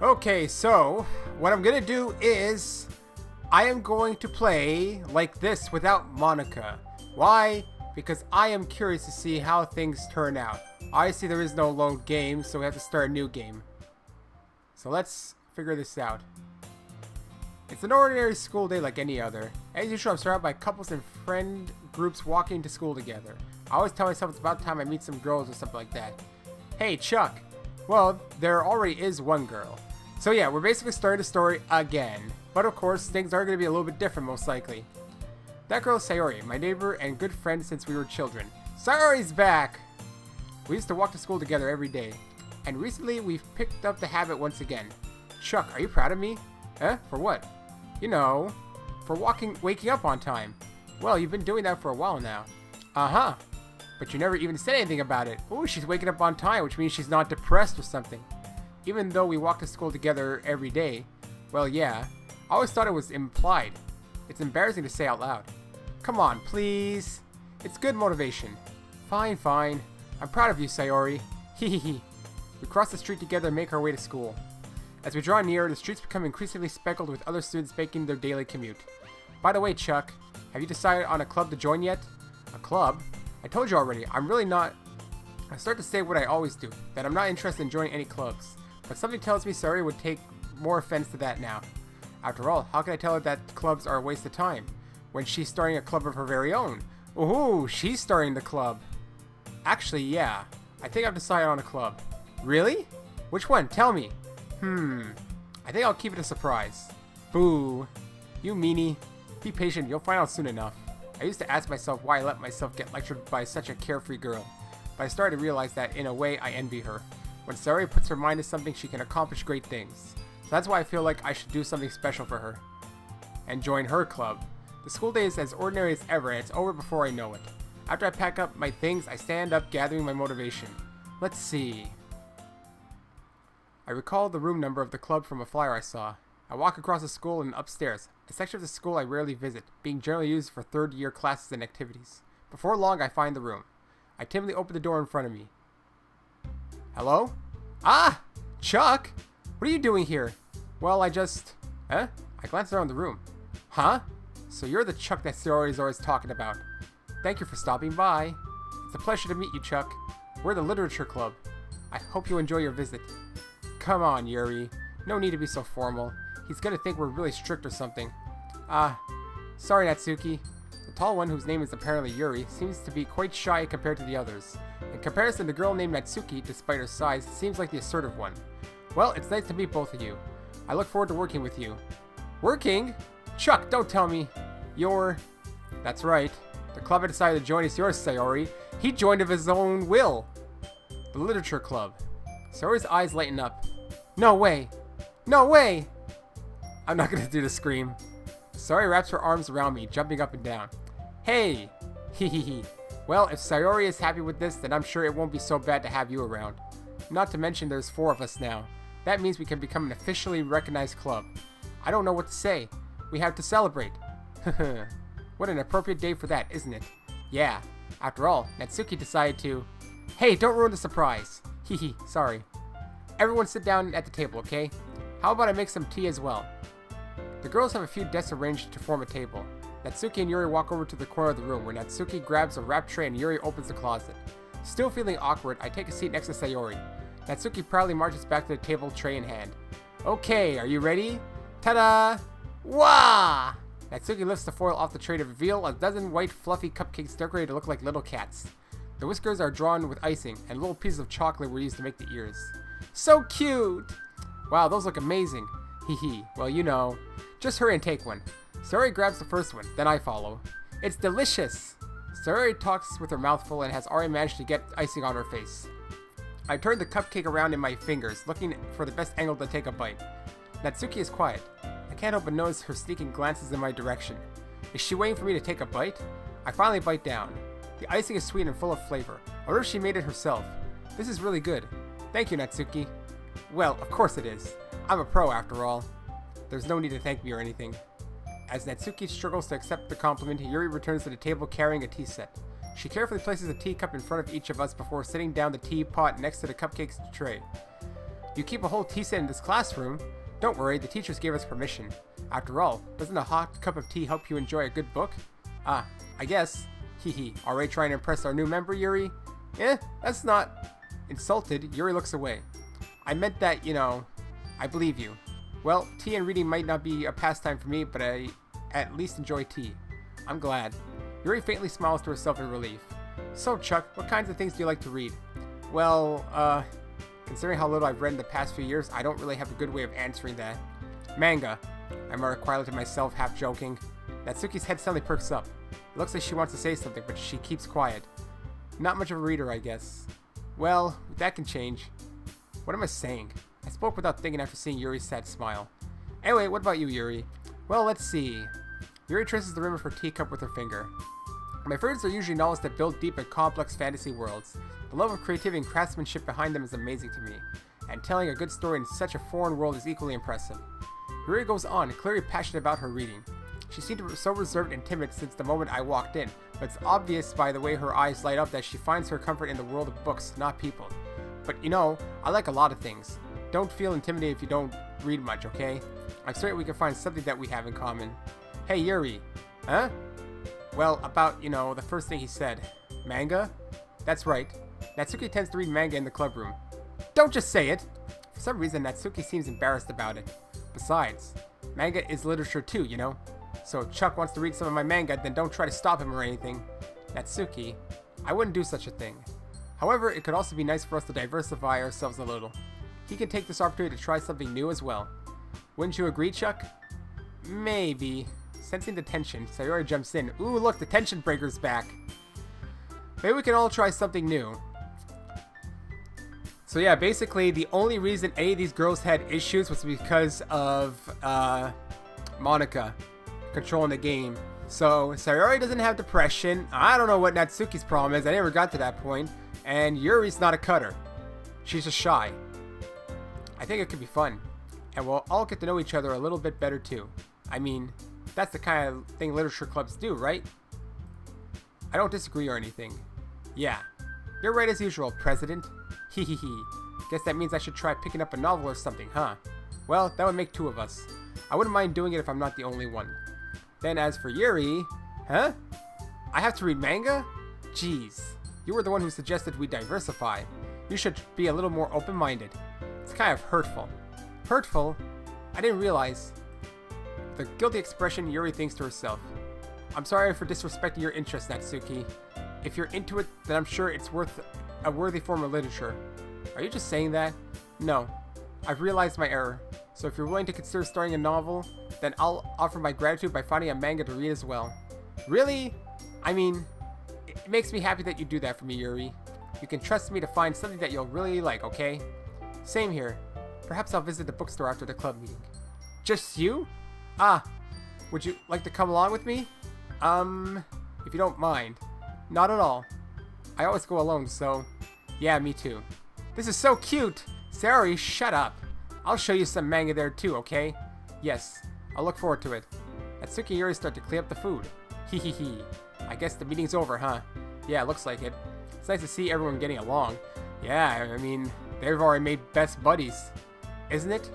Okay, so what I'm gonna do is I am going to play like this without Monika. Why? Because I am curious to see how things turn out. Obviously there is no load game, so we have to start a new game. So let's figure this out. It's an ordinary school day like any other. As usual, I'm surrounded by couples and friend groups walking to school together. I always tell myself it's about time I meet some girls or something like that. Hey, Chuck. Well, there already is one girl. So yeah, we're basically starting the story again. But of course, things are going to be a little bit different most likely. That girl is Sayori, my neighbor and good friend since we were children. Sayori's back! We used to walk to school together every day. And recently, we've picked up the habit once again. Chuck, are you proud of me? Eh? For what? You know, for waking up on time. Well, you've been doing that for a while now. Uh-huh. But you never even said anything about it. Ooh, she's waking up on time, which means she's not depressed or something. Even though we walk to school together every day. Well, yeah. I always thought it was implied. It's embarrassing to say out loud. Come on, please. It's good motivation. Fine, fine. I'm proud of you, Sayori. Hehehe. We cross the street together and make our way to school. As we draw near, the streets become increasingly speckled with other students making their daily commute. By the way, Chuck, have you decided on a club to join yet? A club? I told you already, I'm really not... I start to say what I always do, that I'm not interested in joining any clubs. But something tells me Sayori would take more offense to that now. After all, how can I tell her that clubs are a waste of time, when she's starting a club of her very own? Ooh, she's starting the club. Actually, yeah, I think I've decided on a club. Really? Which one? Tell me. I think I'll keep it a surprise. Boo. You meanie. Be patient, you'll find out soon enough. I used to ask myself why I let myself get lectured by such a carefree girl. But I started to realize that, in a way, I envy her. When Sayori puts her mind to something, she can accomplish great things. So that's why I feel like I should do something special for her. And join her club. The school day is as ordinary as ever, and it's over before I know it. After I pack up my things, I stand up, gathering my motivation. Let's see. I recall the room number of the club from a flyer I saw. I walk across the school and upstairs, a section of the school I rarely visit, being generally used for third-year classes and activities. Before long, I find the room. I timidly open the door in front of me. Hello? Ah! Chuck! What are you doing here? Well, I glanced around the room. Huh? So you're the Chuck that Sayori is always talking about. Thank you for stopping by. It's a pleasure to meet you, Chuck. We're the Literature Club. I hope you enjoy your visit. Come on, Yuri. No need to be so formal. He's gonna think we're really strict or something. Sorry, Natsuki. The tall one, whose name is apparently Yuri, seems to be quite shy compared to the others. In comparison, the girl named Natsuki, despite her size, seems like the assertive one. Well, it's nice to meet both of you. I look forward to working with you. Working? Chuck, don't tell me. That's right. The club I decided to join is yours, Sayori. He joined of his own will. The Literature Club. Sayori's eyes lighten up. No way. No way! I'm not gonna do the scream. Sayori wraps her arms around me, jumping up and down. Hey! Hehehe. Well, if Sayori is happy with this, then I'm sure it won't be so bad to have you around. Not to mention there's 4 of us now. That means we can become an officially recognized club. I don't know what to say. We have to celebrate. What an appropriate day for that, isn't it? Yeah. After all, Natsuki decided to... Hey, don't ruin the surprise. Hehe, sorry. Everyone sit down at the table, okay? How about I make some tea as well? The girls have a few desks arranged to form a table. Natsuki and Yuri walk over to the corner of the room where Natsuki grabs a wrap tray and Yuri opens the closet. Still feeling awkward, I take a seat next to Sayori. Natsuki proudly marches back to the table, tray in hand. Okay, are you ready? Ta-da! Wah! Natsuki lifts the foil off the tray to reveal a dozen white fluffy cupcakes decorated to look like little cats. The whiskers are drawn with icing, and little pieces of chocolate were used to make the ears. So cute! Wow, those look amazing. Hee. Well, you know. Just hurry and take one. Sayori grabs the first one, then I follow. It's delicious! Sayori talks with her mouth full and has already managed to get icing on her face. I turn the cupcake around in my fingers, looking for the best angle to take a bite. Natsuki is quiet. I can't help but notice her sneaking glances in my direction. Is she waiting for me to take a bite? I finally bite down. The icing is sweet and full of flavor. I wonder if she made it herself. This is really good. Thank you, Natsuki. Well, of course it is. I'm a pro after all. There's no need to thank me or anything. As Natsuki struggles to accept the compliment, Yuri returns to the table carrying a tea set. She carefully places a teacup in front of each of us before sitting down the teapot next to the cupcakes tray. You keep a whole tea set in this classroom? Don't worry, the teachers gave us permission. After all, doesn't a hot cup of tea help you enjoy a good book? Ah, I guess. Hehe. Already trying to impress our new member, Yuri? That's not... Insulted, Yuri looks away. I meant that, I believe you. Well, tea and reading might not be a pastime for me, but I at least enjoy tea. I'm glad. Yuri faintly smiles to herself in relief. So, Chuck, what kinds of things do you like to read? Well, considering how little I've read in the past few years, I don't really have a good way of answering that. Manga. I murmur quietly to myself, half joking. Natsuki's head suddenly perks up. It looks like she wants to say something, but she keeps quiet. Not much of a reader, I guess. Well, that can change. What am I saying? I spoke without thinking after seeing Yuri's sad smile. Anyway, what about you, Yuri? Well, let's see. Yuri traces the rim of her teacup with her finger. My favorites are usually novels that build deep and complex fantasy worlds. The love of creativity and craftsmanship behind them is amazing to me, and telling a good story in such a foreign world is equally impressive. Yuri goes on, clearly passionate about her reading. She seemed so reserved and timid since the moment I walked in, but it's obvious by the way her eyes light up that she finds her comfort in the world of books, not people. But I like a lot of things. Don't feel intimidated if you don't read much, okay? I'm certain we can find something that we have in common. Hey, Yuri. Huh? Well, about, the first thing he said. Manga? That's right. Natsuki tends to read manga in the club room. Don't just say it! For some reason, Natsuki seems embarrassed about it. Besides, manga is literature too, So if Chuck wants to read some of my manga, then don't try to stop him or anything. Natsuki, I wouldn't do such a thing. However, it could also be nice for us to diversify ourselves a little. He can take this opportunity to try something new as well. Wouldn't you agree, Chuck? Maybe. Sensing the tension, Sayori jumps in. Ooh, look, the tension breaker's back. Maybe we can all try something new. So yeah, basically the only reason any of these girls had issues was because of Monika controlling the game. So Sayori doesn't have depression. I don't know what Natsuki's problem is. I never got to that point. And Yuri's not a cutter. She's just shy. I think it could be fun. And we'll all get to know each other a little bit better too. I mean, that's the kind of thing literature clubs do, right? I don't disagree or anything. Yeah. You're right as usual, President. Hehehe. Guess that means I should try picking up a novel or something, huh? Well, that would make two of us. I wouldn't mind doing it if I'm not the only one. Then as for Yuri... Huh? I have to read manga? Jeez. You were the one who suggested we diversify. You should be a little more open-minded. It's kind of hurtful. Hurtful? I didn't realize. The guilty expression, Yuri thinks to herself. I'm sorry for disrespecting your interest, Natsuki. If you're into it, then I'm sure it's a worthy form of literature. Are you just saying that? No. I've realized my error. So if you're willing to consider starting a novel, then I'll offer my gratitude by finding a manga to read as well. Really? I mean, it makes me happy that you do that for me, Yuri. You can trust me to find something that you'll really like, okay? Same here. Perhaps I'll visit the bookstore after the club meeting. Just you? Ah, would you like to come along with me? If you don't mind. Not at all. I always go alone, so... Yeah, me too. This is so cute! Sayori, shut up. I'll show you some manga there too, okay? Yes, I'll look forward to it. Natsuki and Yuri start to clean up the food. Hee. I guess the meeting's over, huh? Yeah, looks like it. It's nice to see everyone getting along. Yeah, I mean, they've already made best buddies. Isn't it?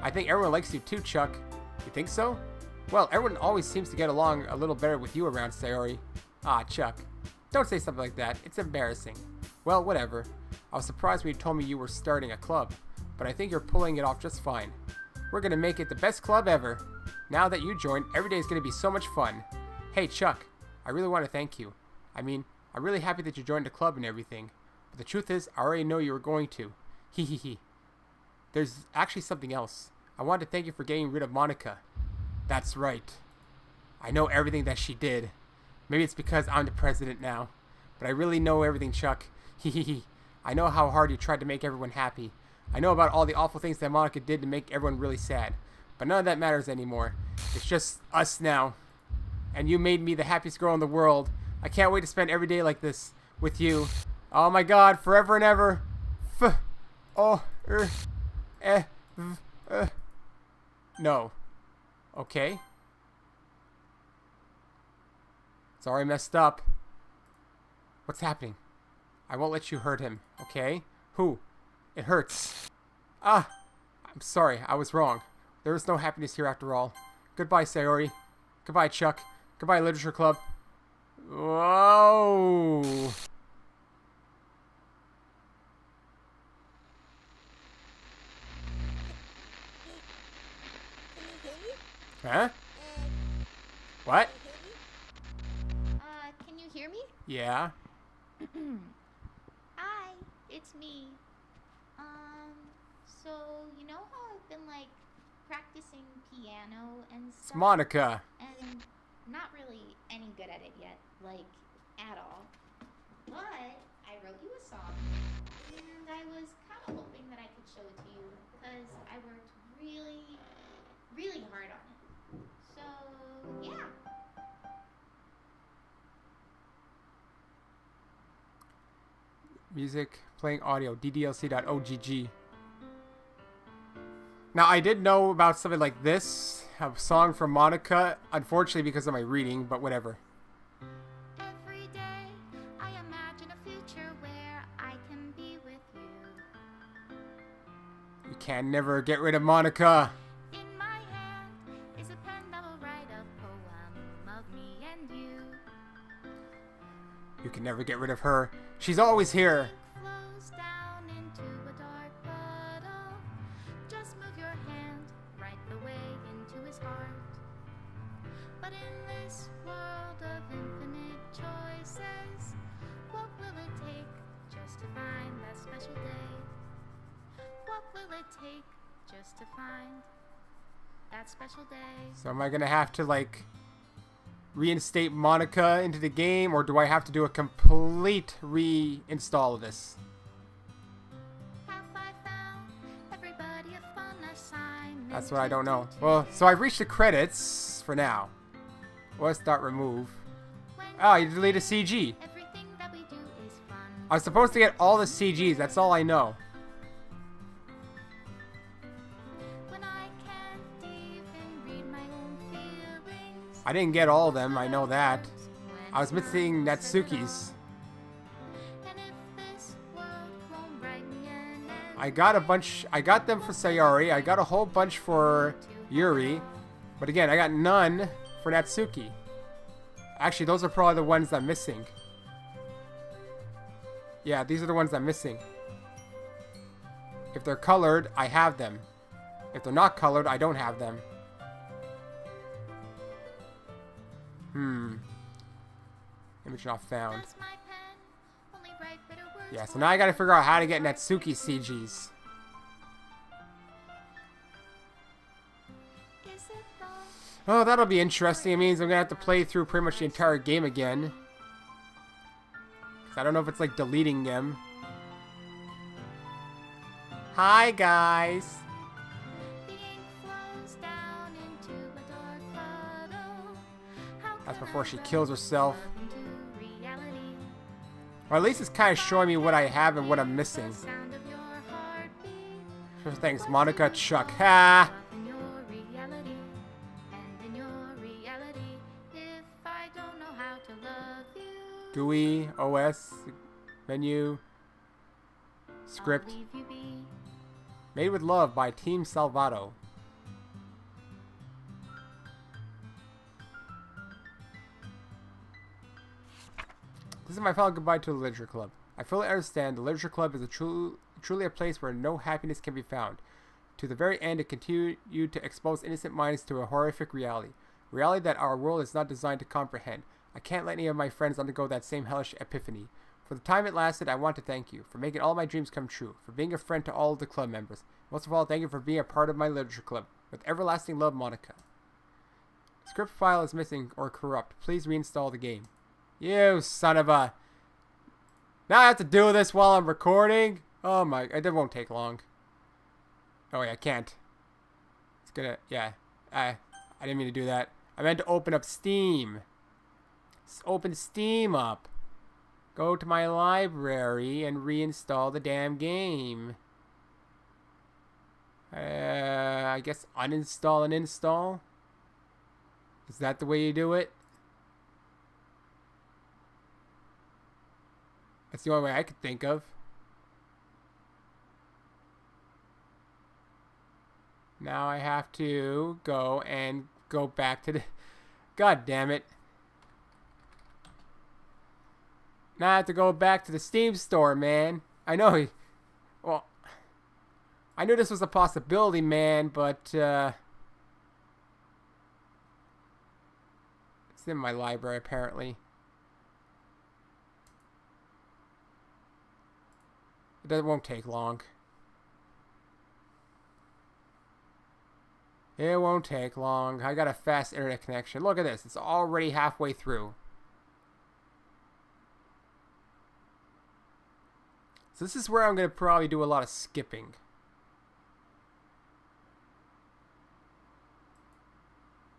I think everyone likes you too, Chuck. You think so? Well, everyone always seems to get along a little better with you around, Sayori. Ah, Chuck. Don't say something like that. It's embarrassing. Well, whatever. I was surprised when you told me you were starting a club, but I think you're pulling it off just fine. We're gonna make it the best club ever. Now that you joined, every day is gonna be so much fun. Hey, Chuck. I really want to thank you. I mean, I'm really happy that you joined the club and everything, but the truth is, I already know you were going to. Hee. There's actually something else. I wanted to thank you for getting rid of Monika. That's right. I know everything that she did. Maybe it's because I'm the president now. But I really know everything, Chuck. Hee. I know how hard you tried to make everyone happy. I know about all the awful things that Monika did to make everyone really sad. But none of that matters anymore. It's just us now. And you made me the happiest girl in the world. I can't wait to spend every day like this with you. Oh my god, forever and ever. No. Okay. Sorry I messed up. What's happening? I won't let you hurt him, okay? Who? It hurts. Ah, I'm sorry. I was wrong. There is no happiness here after all. Goodbye, Sayori. Goodbye, Chuck. Goodbye, Literature Club. Whoa. Huh? What? Can you hear me? Yeah. Hi, it's me. So you know how I've been like practicing piano and It's stuff, Monika. and not really any good at it yet, like at all. But I wrote you a song, and I was kind of hoping that I could show it to you because I worked really, really hard on it. So yeah. Music, playing audio, ddlc.ogg. Now, I did know about something like this, a song from Monika, unfortunately because of my reading, but whatever. Every day I imagine a future where I can be with you. You can never get rid of Monika. In my hand is a pen that will write a poem of me and you. You can never get rid of her. She's always here. Ink flows down into a dark puddle. Just move your hand right the way into his heart. But in this world of infinite choices, what will it take just to find that special day? What will it take just to find that special day? So am I going to have to, like, reinstate Monika into the game, or do I have to do a complete reinstall of this? Have I found everybody a fun assignment? That's what I don't know. Well, so I've reached the credits for now. Let's start remove. Oh, you deleted CG. Everything that we do is fun. I was supposed to get all the CGs. That's all I know. When I can't even read my own feelings. I didn't get all of them. I know that. I was missing Natsuki's. And if this world won't write me an end, I got a bunch. I got them for Sayori. I got a whole bunch for Yuri. But again, I got none for Natsuki. Actually, those are probably the ones I'm missing. Yeah, these are the ones I'm missing. If they're colored, I have them. If they're not colored, I don't have them. Image not found. that's my pen. Only write bitter words. Yeah, so now I gotta figure out how to get Natsuki CGs. Is it wrong? Oh, that'll be interesting. It means I'm gonna have to play through pretty much the entire game again. 'Cause I don't know if it's like deleting them. Hi, guys. The ink flows down into a dark puddle. How That's can before I she turn kills herself. love into reality? Or at least it's kind of showing me what I have and what I'm missing. The sound of your heartbeat. Sure, thanks, Monika. Chuck. Ha! In your reality, and in your reality, if I don't know how to love you, GUI, OS, menu, I'll script. leave you be. Made with Love by Team Salvato. This is my final goodbye to the Literature Club. I fully understand the Literature Club is truly a place where no happiness can be found. To the very end, it continued to expose innocent minds to a horrific reality. Reality that our world is not designed to comprehend. I can't let any of my friends undergo that same hellish epiphany. For the time it lasted, I want to thank you for making all my dreams come true, for being a friend to all of the club members. Most of all, thank you for being a part of my literature club. With everlasting love, Monika. Script file is missing or corrupt. Please reinstall the game. You son of a... Now I have to do this while I'm recording? Oh my... It won't take long. Oh wait, I can't. It's gonna... Yeah. I didn't mean to do that. I meant to open up Steam. Open Steam up. Go to my library and reinstall the damn game. I guess uninstall and install? Is that the way you do it? That's the only way I could think of. Now I have to go and go back to the... God damn it. Now I have to go back to the Steam store, man. I know well, I knew this was a possibility, man, but, it's in my library, apparently. It won't take long. It won't take long. I got a fast internet connection. Look at this. It's already halfway through. So this is where I'm going to probably do a lot of skipping.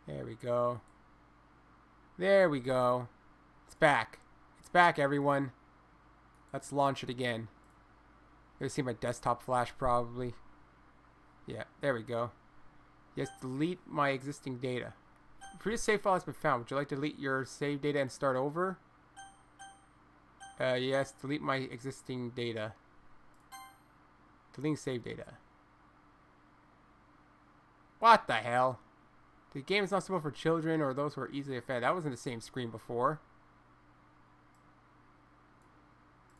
There we go. There we go. It's back. It's back, everyone. Let's launch it again. You see my desktop flash, probably. Yeah, there we go. Yes, delete my existing data. Previous save file has been found. Would you like to delete your save data and start over? Yes, delete my existing data. Deleting save data. What the hell? The game is not suitable for children or those who are easily offended. That wasn't the same screen before.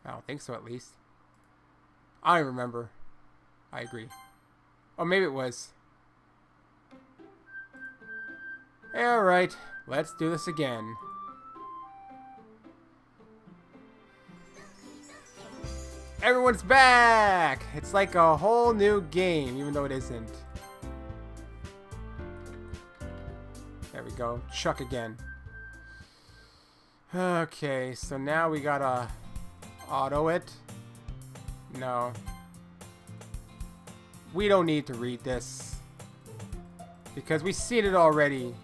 I don't think so, at least. I don't remember. I agree. Oh, maybe it was. Alright, let's do this again. Everyone's back! It's like a whole new game, even though it isn't. There we go. Chuck again. Okay, so now we gotta auto it. No. We don't need to read this, because we've seen it already.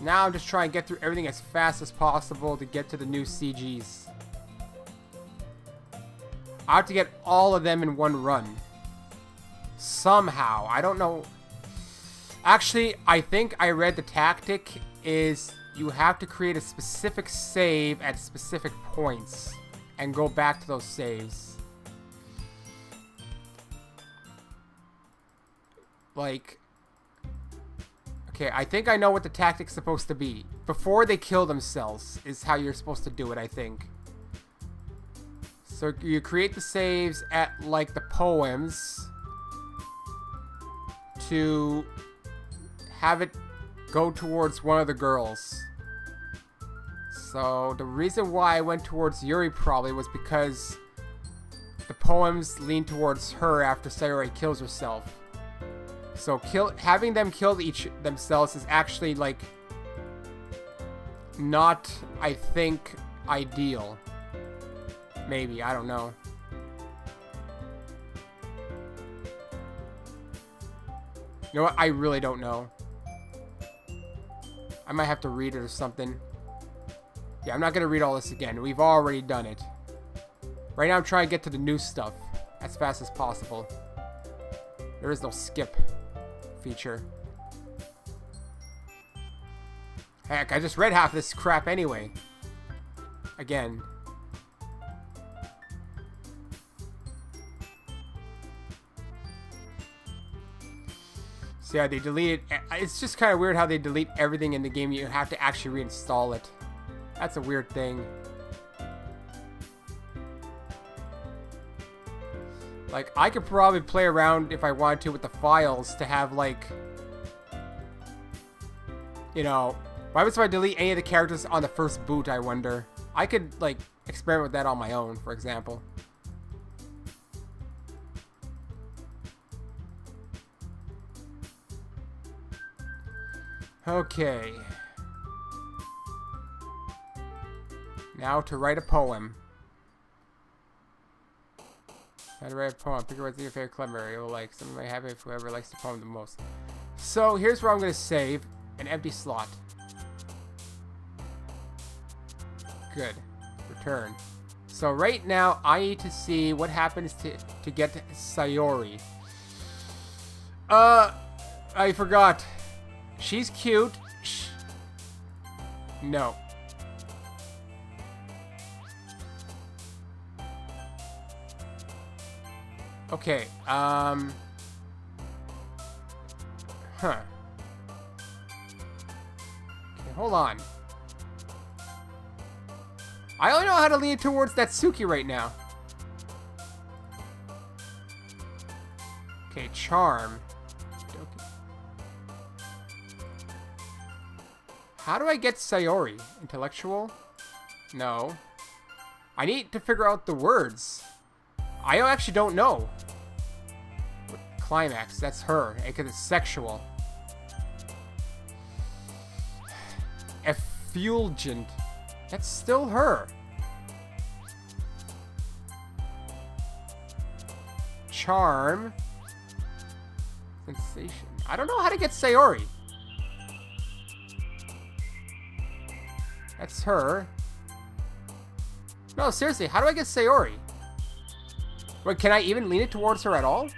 Now I'm just trying to get through everything as fast as possible to get to the new CGs. I have to get all of them in one run. Somehow. I don't know. Actually, I think I read the tactic is you have to create a specific save at specific points and go back to those saves. Like, okay, I think I know what the tactic's supposed to be. Before they kill themselves is how you're supposed to do it, I think. So you create the saves at, like, the poems to have it go towards one of the girls. So the reason why I went towards Yuri probably was because the poems lean towards her after Sayori kills herself. So having them kill themselves is actually, like, not, I think, ideal. Maybe, I don't know. You know what? I really don't know. I might have to read it or something. Yeah, I'm not going to read all this again. We've already done it. Right now I'm trying to get to the new stuff as fast as possible. There is no skip feature. Heck, I just read half this crap anyway. Again. So yeah, they deleted. It's just kind of weird how they delete everything in the game. You have to actually reinstall it. That's a weird thing. Like, I could probably play around if I wanted to with the files to have, like, you know, why would I delete any of the characters on the first boot, I wonder? I could, like, experiment with that on my own, for example. Okay. Now to write a poem. How to write a poem. Pick what's your favorite clever. You'll like. Someone might have it if whoever likes the poem the most. So here's where I'm going to save an empty slot. Good. Return. So right now I need to see what happens to get Sayori. I forgot. She's cute. No. Okay, Huh. Okay, hold on. I only know how to lean towards Natsuki right now. Okay, charm. Doki. How do I get Sayori? Intellectual? No. I need to figure out the words. I actually don't know. Climax, that's her, because it's sexual. Effulgent, that's still her. Charm. Sensation. I don't know how to get Sayori. That's her. No, seriously, how do I get Sayori? Wait, can I even lean it towards her at all?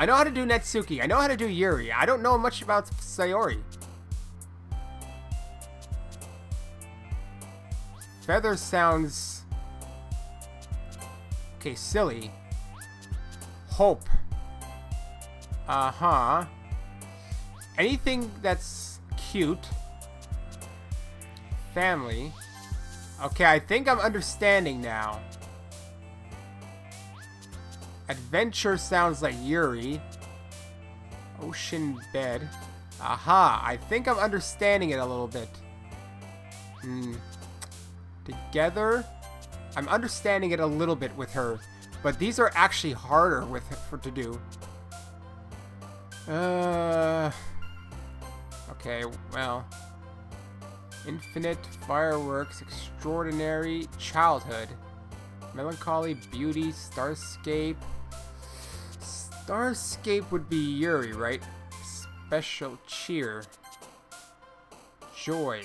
I know how to do Natsuki. I know how to do Yuri. I don't know much about Sayori. Feather sounds... Okay, silly. Hope. Uh-huh. Anything that's cute. Family. Okay, I think I'm understanding now. Adventure sounds like Yuri. Ocean bed. Aha, I think I'm understanding it a little bit. Together, I'm understanding it a little bit with her, but these are actually harder for to do. Okay, well. Infinite, fireworks, extraordinary, childhood. Melancholy, beauty, starscape. Starscape would be Yuri, right? Special cheer. Joy.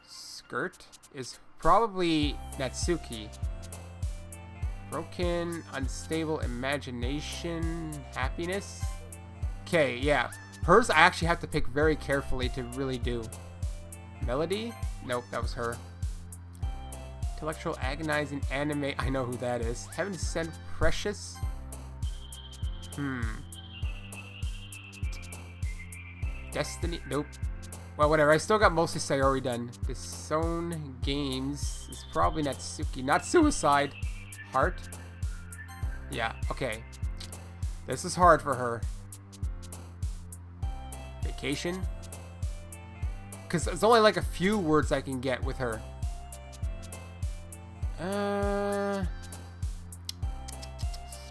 Skirt is probably Natsuki. Broken, unstable imagination, happiness. Okay, yeah. Hers I actually have to pick very carefully to really do. Melody? Nope, that was her. Intellectual, agonizing, anime. I know who that is. Heaven Sent, Precious. Destiny. Nope. Well, whatever. I still got mostly Sayori done. Disown Games is probably Natsuki. Not Suicide. Heart. Yeah. Okay. This is hard for her. Vacation. Because there's only like a few words I can get with her.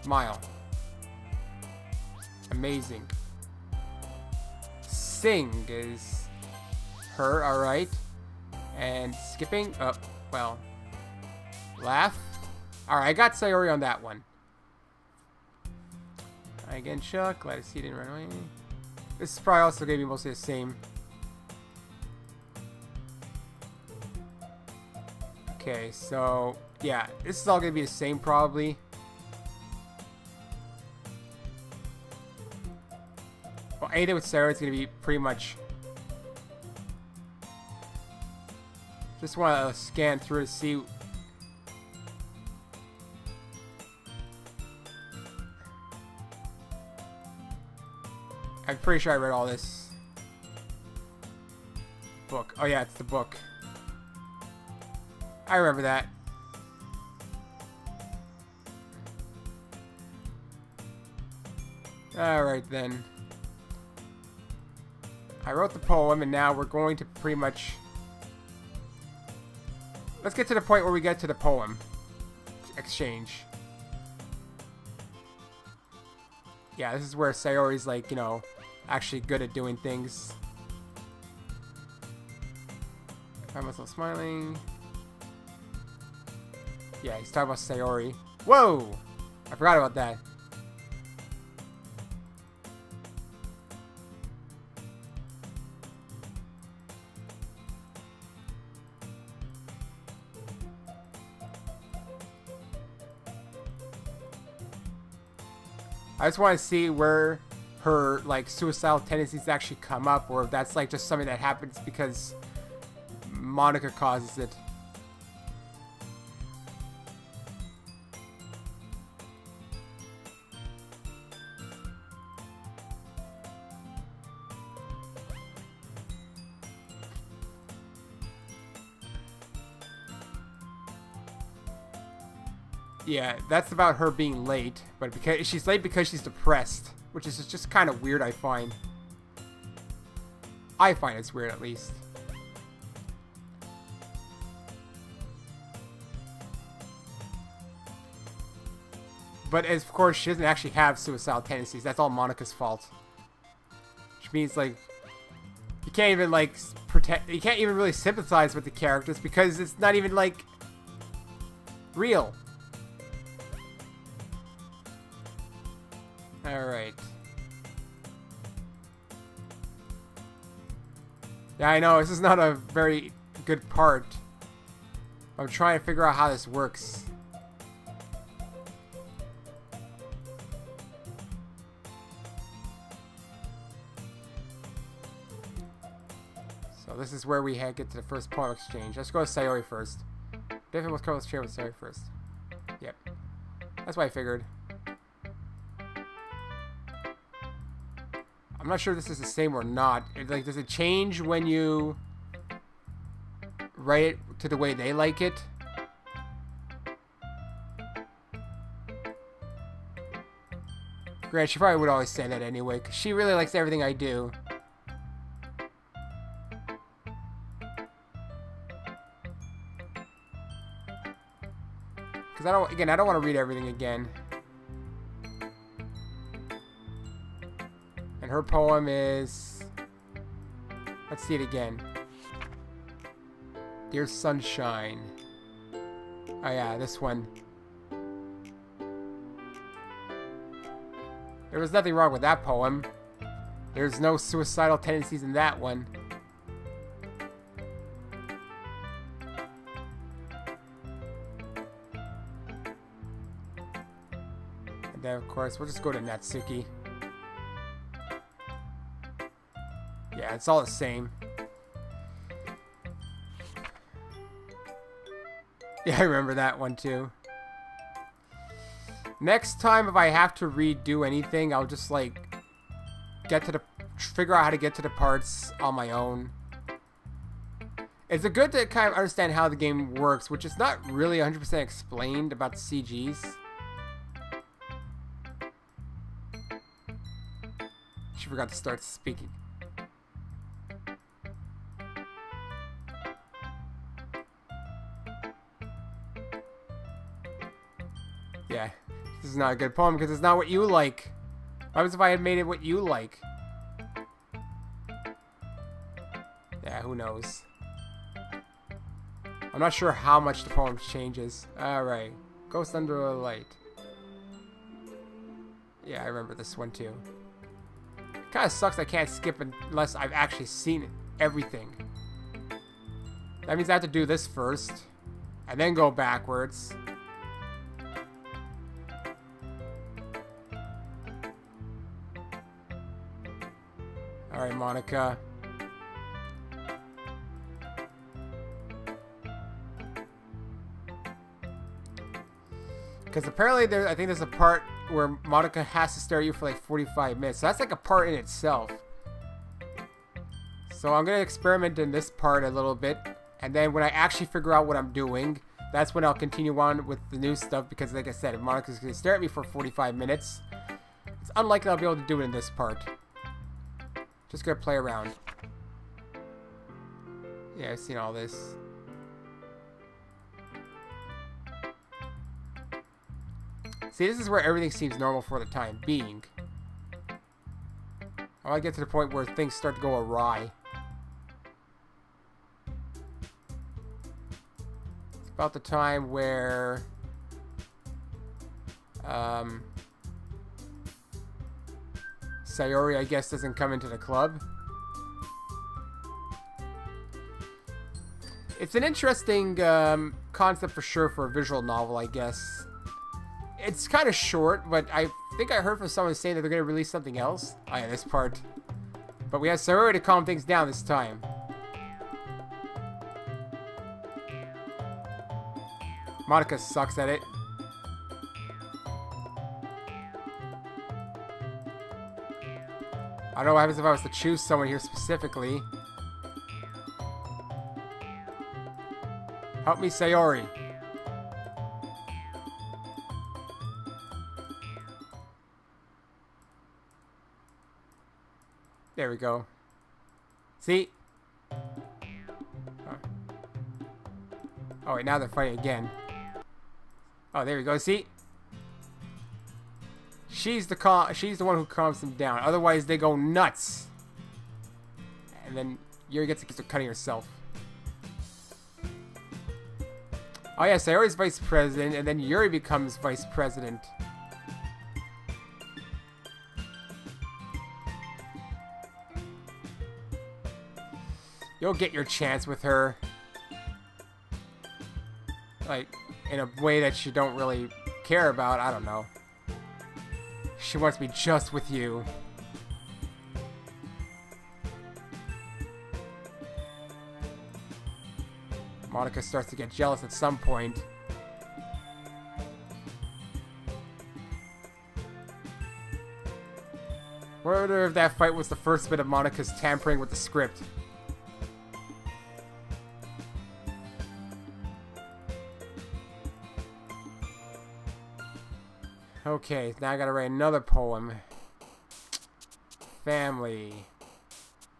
Smile. Amazing. Sing is her, alright. And skipping, oh, well. Laugh. Alright, I got Sayori on that one. Again, Chuck, glad to see you didn't run away. This is probably also going to be mostly the same. Okay, so, yeah, this is all going to be the same probably. Well, anything with Sarah is going to be pretty much... Just want to scan through to see... I'm pretty sure I read all this. Book. Oh yeah, it's the book. I remember that. Alright then. I wrote the poem and now we're going to pretty much... Let's get to the point where we get to the poem. Exchange. Yeah, this is where Sayori's like, you know, actually good at doing things. Find myself smiling. Yeah, he's talking about Sayori. Whoa! I forgot about that. I just want to see where her, like, suicidal tendencies actually come up, or if that's, like, just something that happens because Monika causes it. Yeah, that's about her being late, but because she's late because she's depressed, which is just kind of weird, I find. I find it's weird, at least. But of course, she doesn't actually have suicidal tendencies. That's all Monika's fault. Which means, like, you can't even, like, you can't even really sympathize with the characters because it's not even, like, real. Alright. Yeah, I know, this is not a very good part. I'm trying to figure out how this works. So this is where we get to the first poem exchange. Let's go with Sayori first. Definitely let's go with Sayori first. Yep. That's what I figured. I'm not sure if this is the same or not. Like, does it change when you write it to the way they like it? Granted, she probably would always say that anyway, because she really likes everything I do. Because I don't want to read everything again. And her poem is... Let's see it again. Dear Sunshine. Oh yeah, this one. There was nothing wrong with that poem. There's no suicidal tendencies in that one. And then, of course, we'll just go to Natsuki. Yeah, it's all the same. Yeah, I remember that one too. Next time, if I have to redo anything, I'll just, like, figure out how to get to the parts on my own. It's good to kind of understand how the game works, which is not really 100% explained about the CGs. She forgot to start speaking. Yeah, this is not a good poem because it's not what you like. What happens if I had made it what you like? Yeah, who knows? I'm not sure how much the poem changes. Alright. Ghost Under a Light. Yeah, I remember this one too. It kind of sucks I can't skip unless I've actually seen everything. That means I have to do this first. And then go backwards. Alright, Monika. Because apparently I think there's a part where Monika has to stare at you for like 45 minutes. So that's like a part in itself. So I'm going to experiment in this part a little bit. And then when I actually figure out what I'm doing, that's when I'll continue on with the new stuff. Because like I said, if Monika's going to stare at me for 45 minutes, it's unlikely I'll be able to do it in this part. Just gonna play around. Yeah, I've seen all this. See, this is where everything seems normal for the time being. I want to get to the point where things start to go awry. It's about the time where... Sayori, I guess, doesn't come into the club. It's an interesting concept for sure for a visual novel, I guess. It's kind of short, but I think I heard from someone saying that they're going to release something else. Oh yeah, this part. But we have Sayori to calm things down this time. Monika sucks at it. I don't know what happens if I was to choose someone here specifically. Help me, Sayori. There we go. See? Oh, wait, now they're fighting again. Oh, there we go. See? She's the one who calms them down. Otherwise, they go nuts. And then Yuri gets accused of cutting herself. Oh, yeah, Sayori's vice president, and then Yuri becomes vice president. You'll get your chance with her. Like, in a way that you don't really care about. I don't know. She wants to be just with you. Monika starts to get jealous at some point. Wonder if that fight was the first bit of Monika's tampering with the script. Okay, now I gotta write another poem. Family.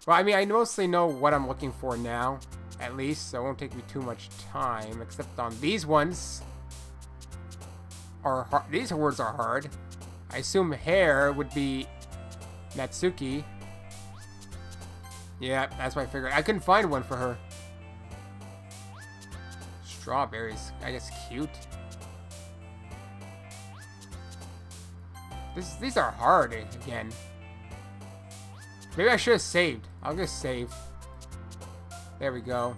Well, I mean, I mostly know what I'm looking for now, at least, so it won't take me too much time, except on these ones. These words are hard. I assume hair would be Natsuki. Yeah, that's what I figured. I couldn't find one for her. Strawberries. I guess cute. These are hard again. Maybe I should have saved. I'll just save. There we go.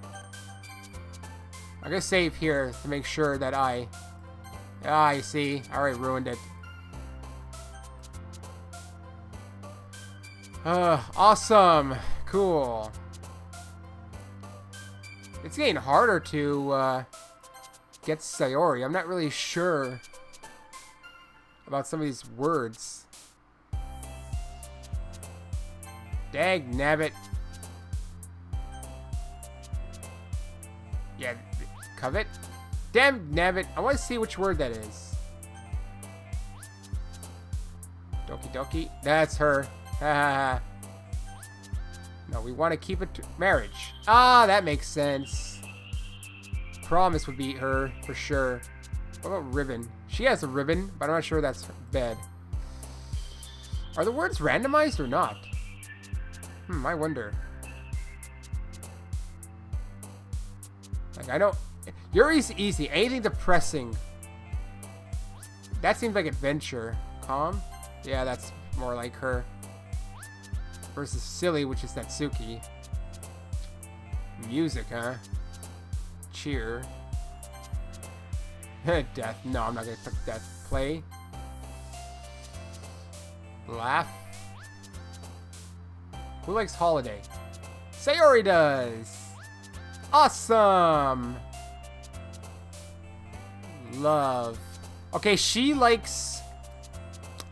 I'm gonna save here to make sure that I see. I already ruined it. Awesome. Cool. It's getting harder to get Sayori. I'm not really sure about some of these words. Dag nabbit. Yeah, covet. Damn nabbit. I want to see which word that is. Doki Doki. That's her. No, we want to keep it to marriage. Ah, that makes sense. Promise would be her for sure. What about ribbon? She has a ribbon, but I'm not sure that's bed. Are the words randomized or not? I wonder. Like, I don't... Yuri's easy. Anything depressing. That seems like adventure. Calm? Yeah, that's more like her. Versus silly, which is Natsuki. Music, huh? Cheer. Death. No, I'm not gonna click death. Play. Laugh. Who likes holiday? Sayori does! Awesome! Love. Okay, she likes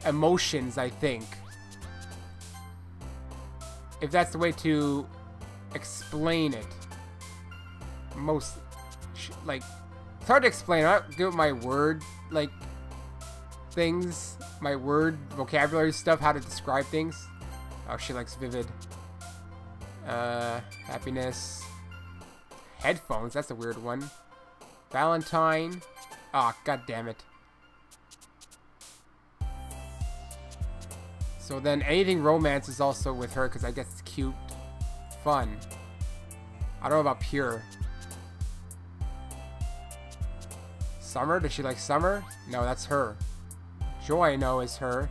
emotions, I think. If that's the way to explain it. Like, it's hard to explain. I'm not good with my word, like, things. My word vocabulary stuff, how to describe things. Oh, she likes vivid. Happiness. Headphones, that's a weird one. Valentine. Oh, god damn it. So then anything romance is also with her because I guess it's cute. Fun. I don't know about pure. Summer? Does she like summer? No, that's her. Joy, I know, is her.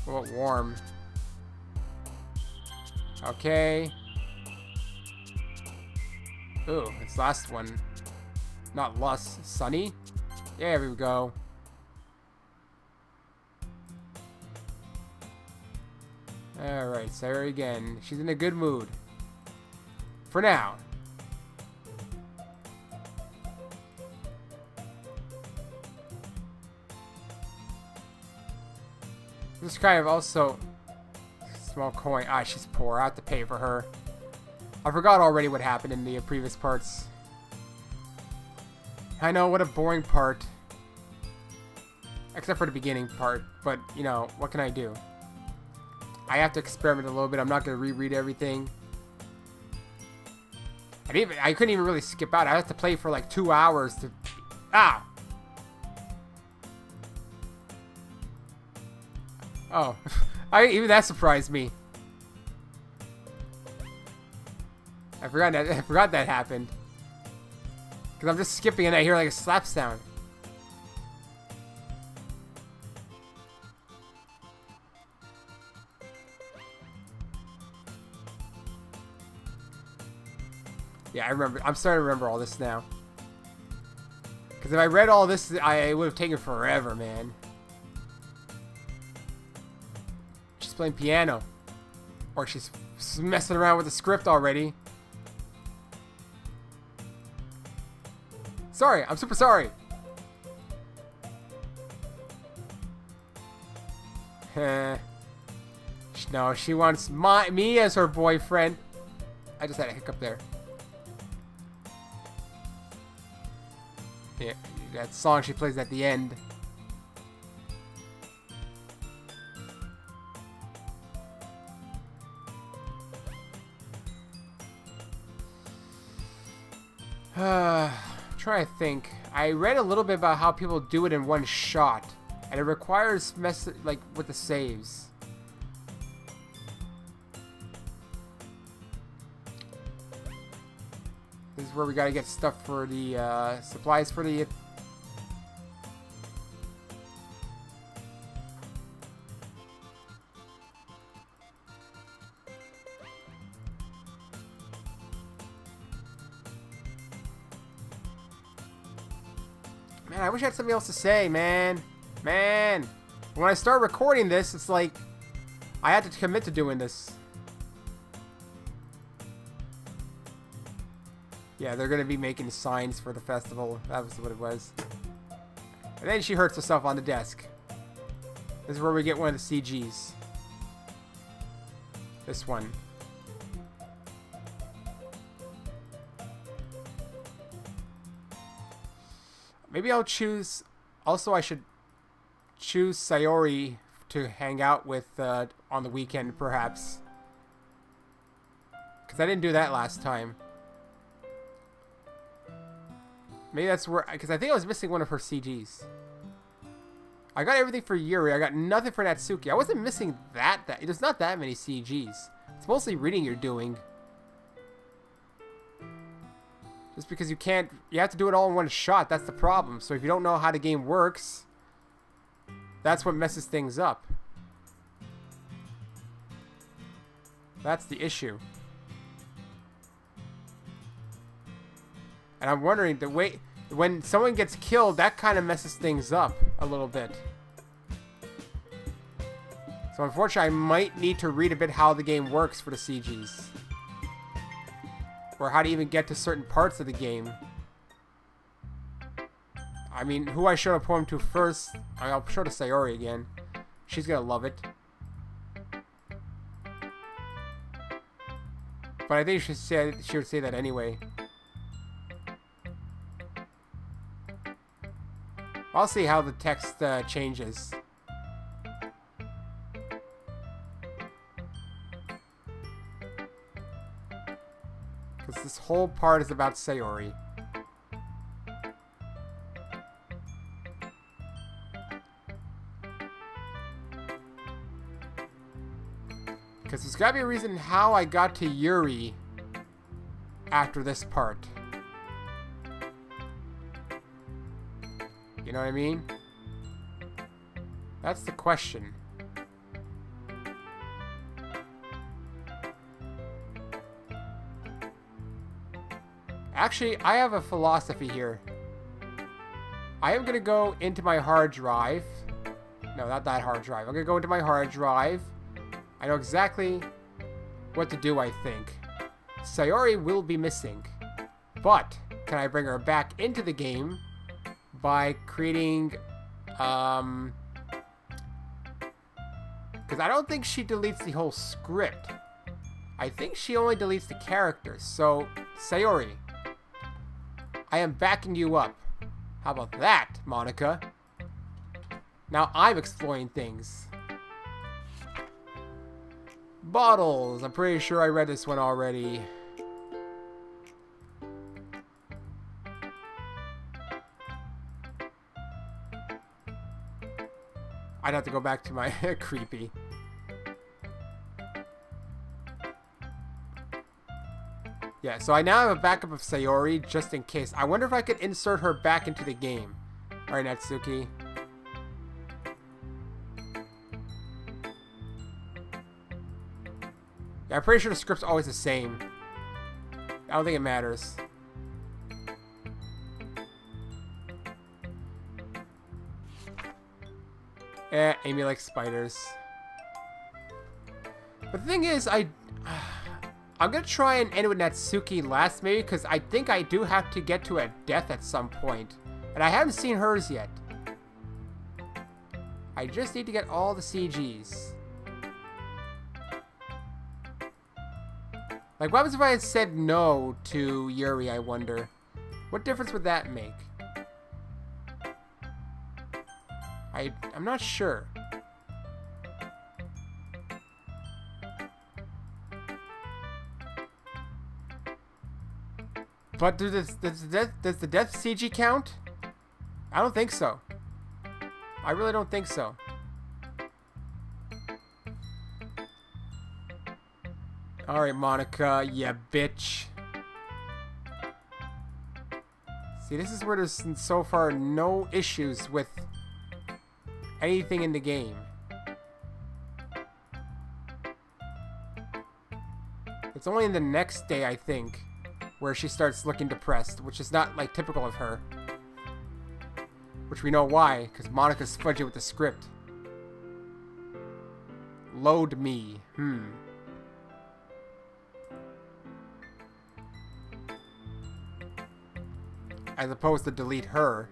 What about warm? Okay. Ooh, it's last one. Not lust. Sunny? Yeah, there we go. Alright, Sarah again. She's in a good mood. For now. This kind of also... Small coin. Ah, she's poor. I have to pay for her. I forgot already what happened in the previous parts. I know, what a boring part. Except for the beginning part. But, you know, what can I do? I have to experiment a little bit. I'm not going to reread everything. I couldn't even really skip out. I have to play for like 2 hours to... Ah! Oh. Even that surprised me. I forgot that happened. Because I'm just skipping and I hear like a slap sound. Yeah, I remember. I'm starting to remember all this now. Because if I read all this, it would have taken forever, man. She's playing piano. Or she's messing around with the script already. Sorry, I'm super sorry. No, she wants me as her boyfriend. I just had a hiccup there. Yeah, that song she plays at the end. Trying to think. I read a little bit about how people do it in one shot, and it requires like with the saves. This is where we gotta get stuff for the supplies for the. Man, I wish I had something else to say, man. Man. When I start recording this, it's like I had to commit to doing this. Yeah, they're going to be making signs for the festival. That was what it was. And then she hurts herself on the desk. This is where we get one of the CGs. This one. Maybe I'll choose... Also, I should choose Sayori to hang out with on the weekend, perhaps. Because I didn't do that last time. Maybe that's where... Because I think I was missing one of her CGs. I got everything for Yuri. I got nothing for Natsuki. I wasn't missing that. There's not that many CGs. It's mostly reading you're doing. Just because you can't... You have to do it all in one shot. That's the problem. So if you don't know how the game works, that's what messes things up. That's the issue. And I'm wondering, the way... When someone gets killed, that kind of messes things up a little bit. So unfortunately, I might need to read a bit how the game works for the CGs. Or how to even get to certain parts of the game. I mean, who I show a poem to first... I'll show to Sayori again. She's gonna love it. But I think she would say that anyway. I'll see how the text changes. Because this whole part is about Sayori. Because there's got to be a reason how I got to Yuri after this part. You know what I mean? That's the question. Actually, I have a philosophy here. I am going to go into my hard drive. No, not that hard drive. I'm going to go into my hard drive. I know exactly what to do, I think. Sayori will be missing. But, can I bring her back into the game by creating... Because I don't think she deletes the whole script. I think she only deletes the characters. So, Sayori, I am backing you up. How about that, Monika? Now I'm exploring things. Bottles. I'm pretty sure I read this one already. I'd have to go back to my creepy. Yeah, so I now have a backup of Sayori just in case. I wonder if I could insert her back into the game. Alright, Natsuki. Yeah, I'm pretty sure the script's always the same. I don't think it matters. Amy likes spiders. But the thing is, I'm gonna try and end it with Natsuki last, maybe, because I think I do have to get to a death at some point. And I haven't seen hers yet. I just need to get all the CGs. Like, what happens if I had said no to Yuri, I wonder? What difference would that make? I'm not sure. But does the death CG count? I don't think so. I really don't think so. Alright, Monika, yeah, bitch. See, this is where there's so far no issues with anything in the game. It's only in the next day, I think, where she starts looking depressed, which is not, like, typical of her. Which we know why, because Monika's fudgy with the script. Load me. As opposed to delete her.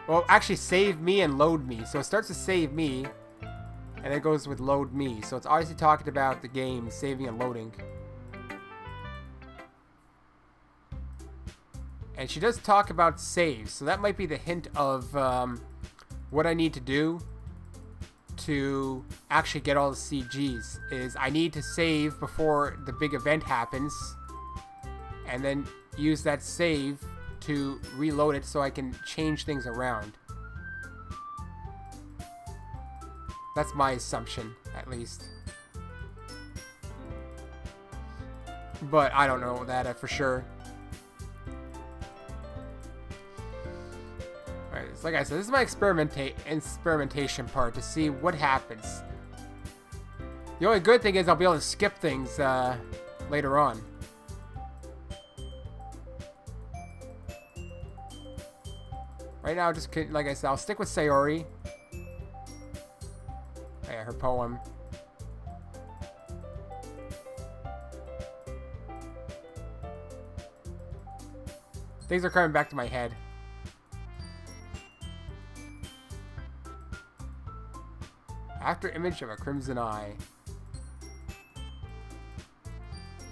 Well, actually save me and load me. So it starts to save me, and it goes with load me. So it's obviously talking about the game saving and loading. And she does talk about saves, so that might be the hint of what I need to do to actually get all the CGs. Is I need to save before the big event happens, and then use that save to reload it so I can change things around. That's my assumption, at least. But I don't know that for sure. Alright, so like I said, this is my experimentation part to see what happens. The only good thing is I'll be able to skip things later on. Right now, just like I said, I'll stick with Sayori. Yeah, her poem. Things are coming back to my head. After image of a crimson eye.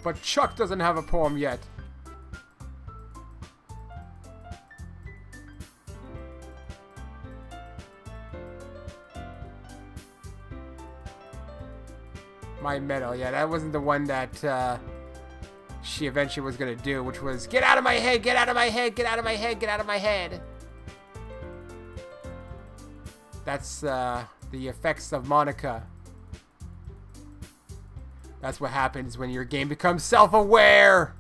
But Chuck doesn't have a poem yet. My medal, yeah, that wasn't the one that she eventually was gonna do, which was get out of my head, get out of my head, get out of my head, get out of my head. That's the effects of Monika. That's what happens when your game becomes self-aware.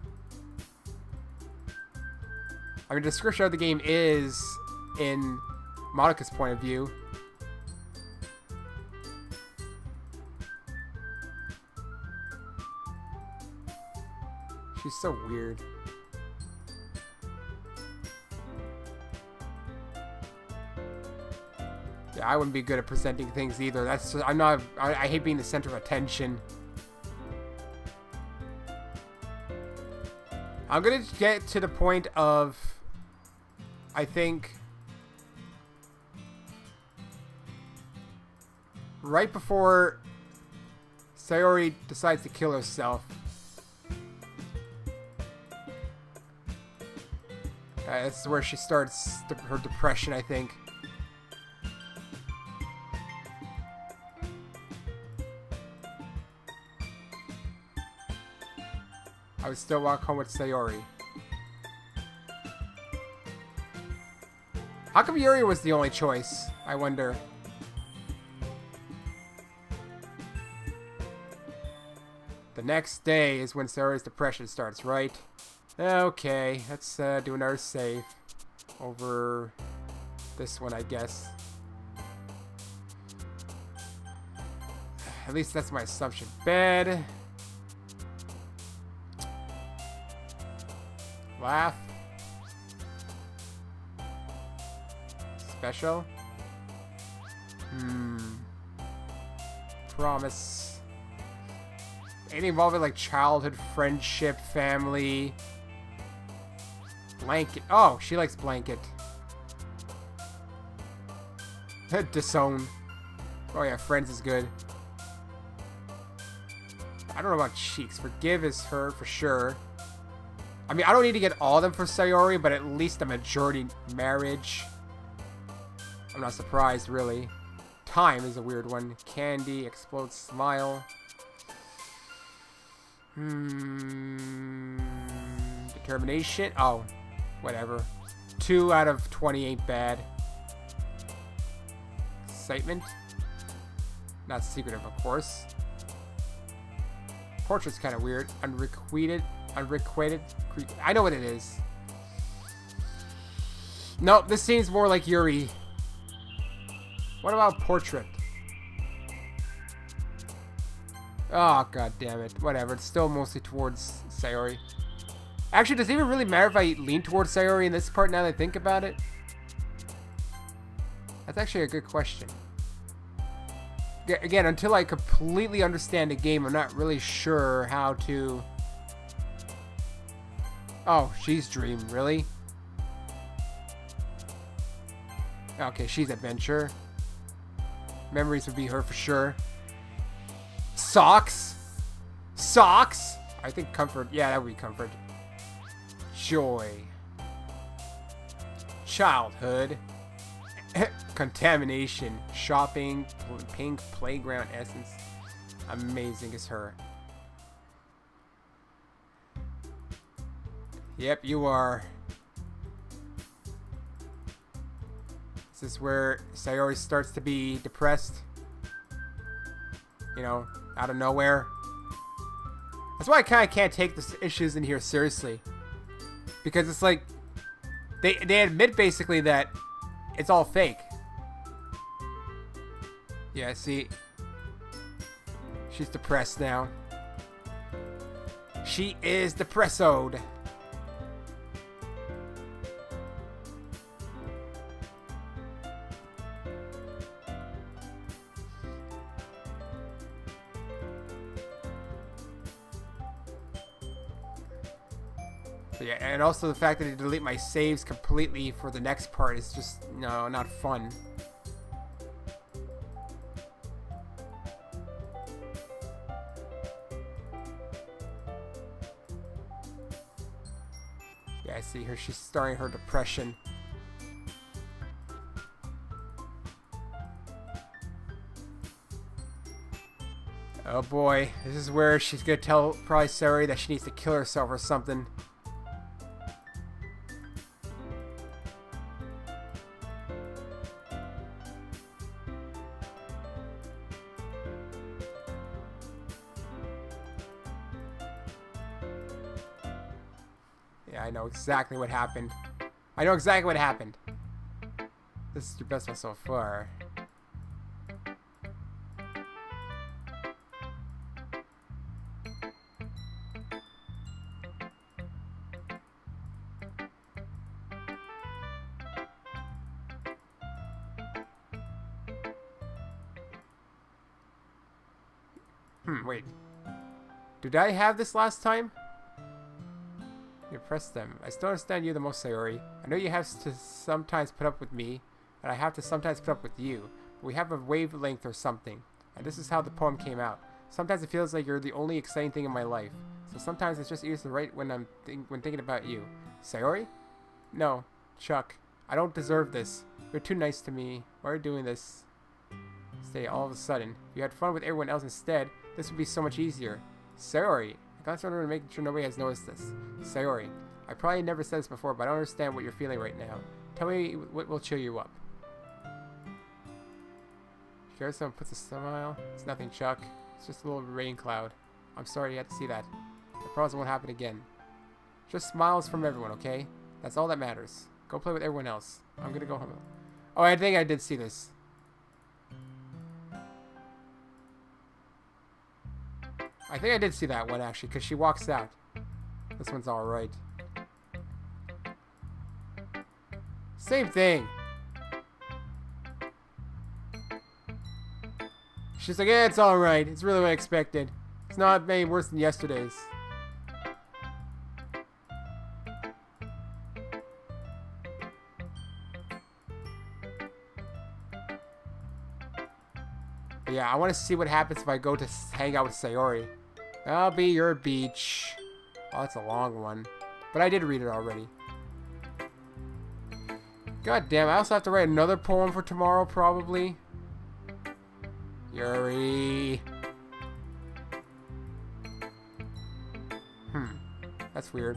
I mean, the description of the game is in Monika's point of view. She's so weird. Yeah, I wouldn't be good at presenting things either. That's just, I hate being the center of attention. I'm gonna get to the point of, I think, right before Sayori decides to kill herself. This is where she starts her depression, I think. I would still walk home with Sayori. How come Yuri was the only choice? I wonder. The next day is when Sayori's depression starts, right? Okay, let's do another save. Over this one, I guess. At least that's my assumption. Bed. Laugh. Special. Promise. Anything involving like childhood friendship, family. Blanket. Oh, she likes blanket. Disown. Oh yeah, friends is good. I don't know about cheeks. Forgive is her for sure. I mean, I don't need to get all of them for Sayori, but at least the majority marriage. I'm not surprised, really. Time is a weird one. Candy, explode, smile. Determination. Oh, whatever. 2 out of 20 ain't bad. Excitement. Not secretive, of course. Portrait's kind of weird. Unrequited. I know what it is. Nope, this seems more like Yuri. What about portrait? Oh, god damn it. Whatever, it's still mostly towards Sayori. Actually, does it even really matter if I lean towards Sayori in this part now that I think about it? That's actually a good question. Again, until I completely understand the game, I'm not really sure how to... Oh, she's Dream, really? Okay, she's Adventure. Memories would be her for sure. Socks? Socks? I think Comfort. Yeah, that would be Comfort. Joy. Childhood. Contamination. Shopping. Pink playground essence. Amazing is her. Yep, you are. Is this where Sayori starts to be depressed? You know, out of nowhere. That's why I kind of can't take the issues in here seriously. Because it's like, they admit basically that it's all fake. Yeah, see. She's depressed now. She is depressoed. Yeah, and also the fact that they delete my saves completely for the next part is just, no, not fun. Yeah, I see her. She's starting her depression. Oh boy, this is where she's gonna tell probably Sayori that she needs to kill herself or something. Yeah, I know exactly what happened. I know exactly what happened. This is your best one so far. Wait. Did I have this last time? You press them. I still understand you the most, Sayori. I know you have to sometimes put up with me, and I have to sometimes put up with you. But we have a wavelength or something. And this is how the poem came out. Sometimes it feels like you're the only exciting thing in my life. So sometimes it's just easier to write when I'm thinking about you. Sayori? No. Chuck. I don't deserve this. You're too nice to me. Why are you doing this? Say all of a sudden. If you had fun with everyone else instead, this would be so much easier. Sayori, I Constantly making sure nobody has noticed this. Sayori, I probably never said this before, but I don't understand what you're feeling right now. Tell me what will cheer you up. Sure, someone puts a smile. It's nothing, Chuck. It's just a little rain cloud. I'm sorry you had to see that. I promise it won't happen again. Just smiles from everyone, okay? That's all that matters. Go play with everyone else. I'm gonna go home. Oh, I think I did see this. I think I did see that one, actually, because she walks out. This one's alright. Same thing. She's like, yeah, it's alright. It's really what I expected. It's not any worse than yesterday's. But yeah, I want to see what happens if I go to hang out with Sayori. I'll be your beach. Oh, that's a long one. But I did read it already. God damn, I also have to write another poem for tomorrow, probably. Yuri. That's weird.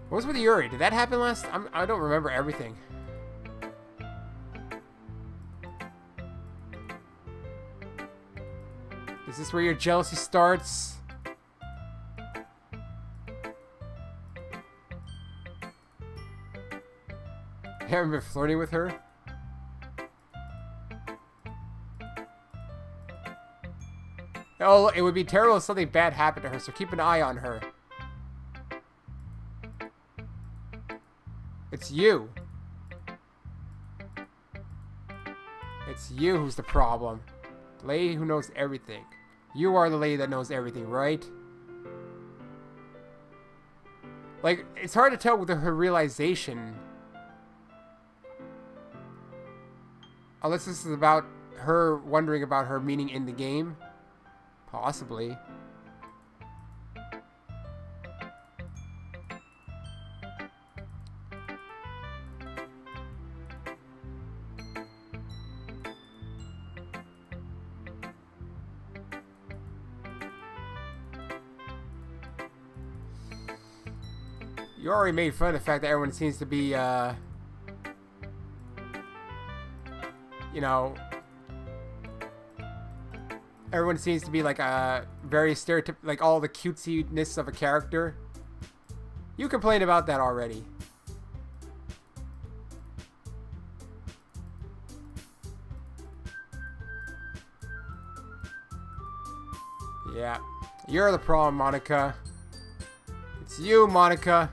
What was with Yuri? Did that happen last? I don't remember everything. Is this where your jealousy starts? You haven't been flirting with her? Oh, it would be terrible if something bad happened to her, so keep an eye on her. It's you. It's you who's the problem. The lady who knows everything. You are the lady that knows everything, right? Like, it's hard to tell with her realization. Unless this is about her wondering about her meaning in the game. Possibly. You already made fun of the fact that everyone seems to be, you know, everyone seems to be like a very stereotypical, like all the cutesiness of a character. You complained about that already. Yeah, you're the problem, Monika. It's you, Monika.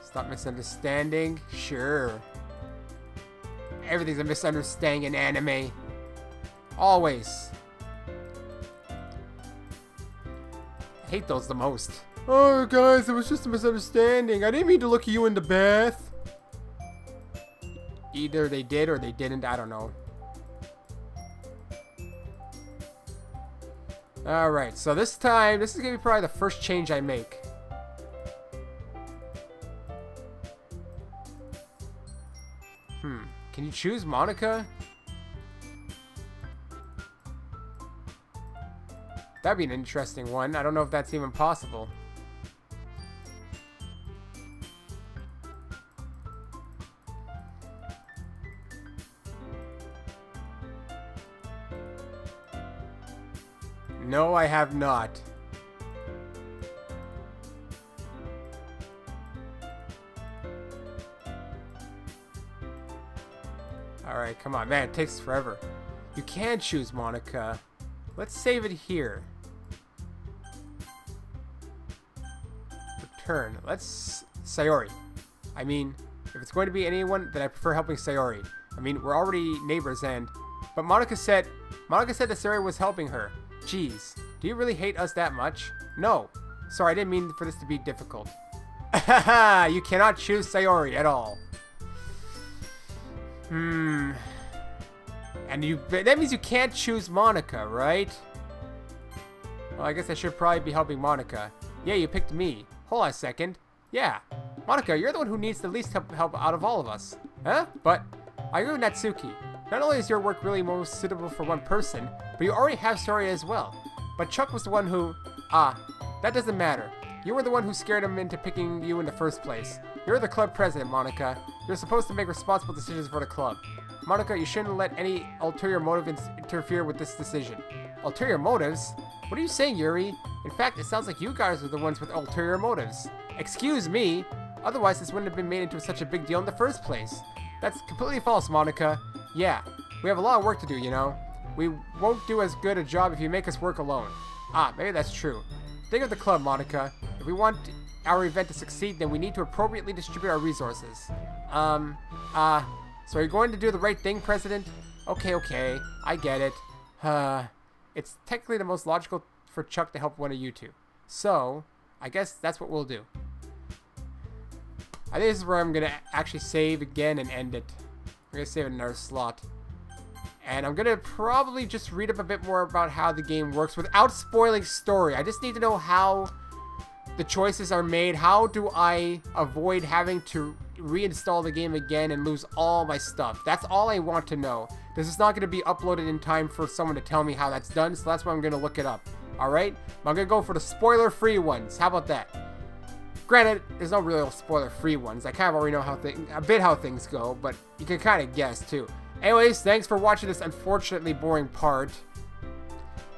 Stop misunderstanding? Sure. Everything's a misunderstanding in anime. Always. I hate those the most. Oh, guys, it was just a misunderstanding. I didn't mean to look you in the bath. Either they did or they didn't. I don't know. Alright, so this time, this is going to be probably the first change I make. Can you choose Monika? That'd be an interesting one. I don't know if that's even possible. No, I have not. Alright, come on. Man, it takes forever. You can choose Monika. Let's save it here. Return. Let's... Sayori. I mean, if it's going to be anyone, then I prefer helping Sayori. I mean, we're already neighbors and... But Monika said that Sayori was helping her. Jeez. Do you really hate us that much? No. Sorry, I didn't mean for this to be difficult. You cannot choose Sayori at all. And that means you can't choose Monika, right? Well, I guess I should probably be helping Monika. Yeah, you picked me. Hold on a second. Yeah. Monika, you're the one who needs the least help out of all of us. Huh? But I agree with Natsuki. Not only is your work really most suitable for one person, but you already have Soria as well. But Chuck was the one who... that doesn't matter. You were the one who scared him into picking you in the first place. You're the club president, Monika. You're supposed to make responsible decisions for the club. Monika, you shouldn't let any ulterior motive interfere with this decision. Ulterior motives? What are you saying, Yuri? In fact, it sounds like you guys are the ones with ulterior motives. Excuse me? Otherwise, this wouldn't have been made into such a big deal in the first place. That's completely false, Monika. Yeah, we have a lot of work to do, you know. We won't do as good a job if you make us work alone. Maybe that's true. Think of the club, Monika. If we want our event to succeed, then we need to appropriately distribute our resources. So are you going to do the right thing, President? Okay, I get it. It's technically the most logical for Chuck to help one of you two. So, I guess that's what we'll do. I think this is where I'm going to actually save again and end it. I'm going to save another slot. And I'm going to probably just read up a bit more about how the game works without spoiling story. I just need to know how the choices are made. How do I avoid having to reinstall the game again and lose all my stuff? That's all I want to know. This is not going to be uploaded in time for someone to tell me how that's done, so that's why I'm going to look it up. Alright? I'm going to go for the spoiler-free ones. How about that? Granted, there's no real spoiler-free ones. I kind of already know how things go, but you can kind of guess, too. Anyways, thanks for watching this unfortunately boring part.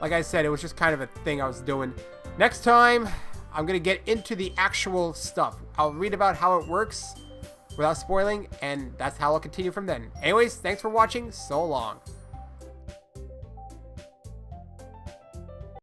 Like I said, it was just kind of a thing I was doing. Next time, I'm going to get into the actual stuff. I'll read about how it works without spoiling, and that's how I'll continue from then. Anyways, thanks for watching. So long.